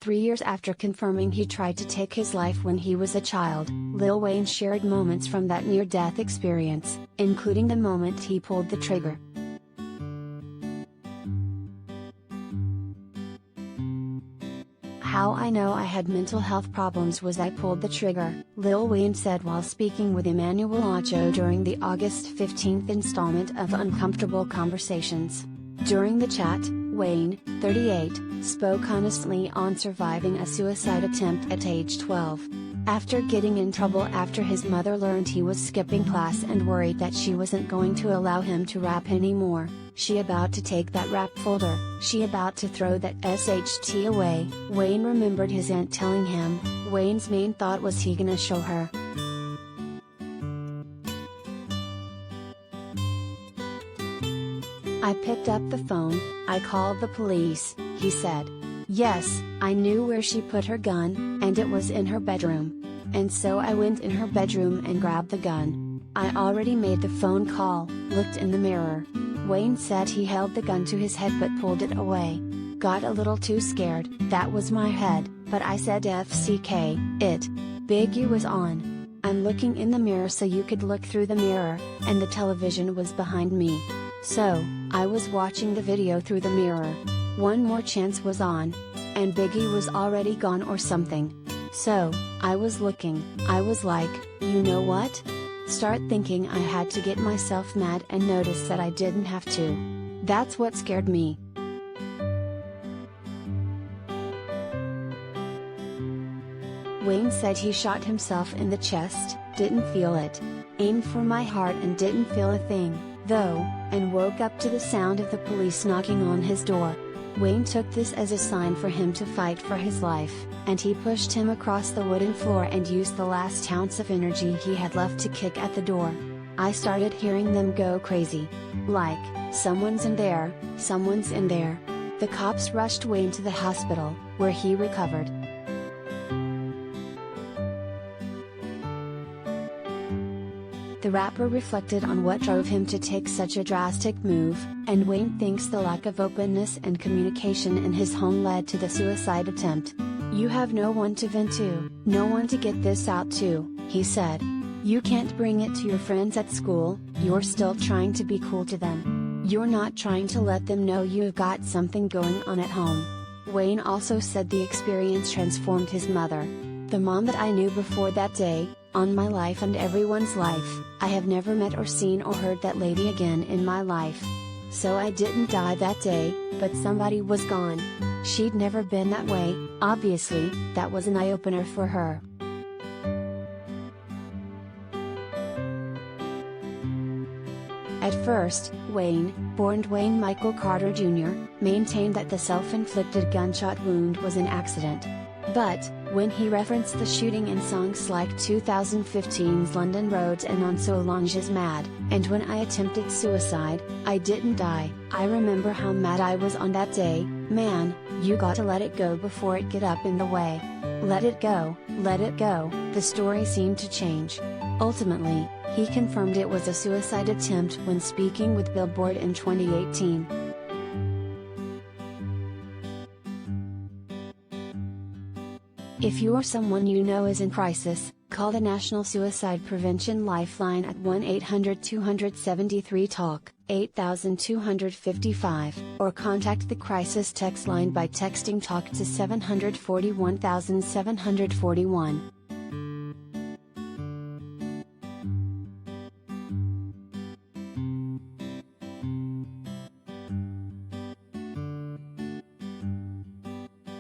3 years after confirming he tried to take his life when he was a child, Lil Wayne shared moments from that near-death experience, including the moment he pulled the trigger. "How I know I had mental health problems was I pulled the trigger," Lil Wayne said while speaking with Emmanuel Acho during the August 15th installment of Uncomfortable Conversations. During the chat, Wayne, 38, spoke honestly on surviving a suicide attempt at age 12. After getting in trouble after his mother learned he was skipping class and worried that she wasn't going to allow him to rap anymore, she about to take that rap folder, she about to throw that SHT away, Wayne remembered his aunt telling him, Wayne's main thought was he gonna show her. "I picked up the phone, I called the police," he said. "Yes, I knew where she put her gun, and it was in her bedroom. And so I went in her bedroom and grabbed the gun. I already made the phone call, looked in the mirror." Wayne said he held the gun to his head but pulled it away. "Got a little too scared, that was my head, but I said FCK, it. Biggie was on. I'm looking in the mirror so you could look through the mirror, and the television was behind me. So, I was watching the video through the mirror. One More Chance was on. And Biggie was already gone or something. So, I was looking, I was like, you know what? Start thinking I had to get myself mad and notice that I didn't have to. That's what scared me." Wayne said he shot himself in the chest, didn't feel it. "Aimed for my heart and didn't feel a thing, though, and woke up to the sound of the police knocking on his door." Wayne took this as a sign for him to fight for his life, and he pushed him across the wooden floor and used the last ounce of energy he had left to kick at the door. "I started hearing them go crazy. Like, someone's in there, someone's in there." The cops rushed Wayne to the hospital, where he recovered. The rapper reflected on what drove him to take such a drastic move, and Wayne thinks the lack of openness and communication in his home led to the suicide attempt. "You have no one to vent to, no one to get this out to," he said. "You can't bring it to your friends at school, you're still trying to be cool to them. You're not trying to let them know you've got something going on at home." Wayne also said the experience transformed his mother. "The mom that I knew before that day, on my life and everyone's life, I have never met or seen or heard that lady again in my life. So I didn't die that day, but somebody was gone. She'd never been that way, obviously, that was an eye-opener for her." At first, Wayne, born Dwayne Michael Carter Jr., maintained that the self-inflicted gunshot wound was an accident. But, when he referenced the shooting in songs like 2015's London Roads and On Solange's Mad, and "When I attempted suicide, I didn't die, I remember how mad I was on that day, man, you got to let it go before it get up in the way. Let it go, the story seemed to change." Ultimately, he confirmed it was a suicide attempt when speaking with Billboard in 2018. If you or someone you know is in crisis, call the National Suicide Prevention Lifeline at 1-800-273-TALK, 8255, or contact the crisis text line by texting TALK to 741,741.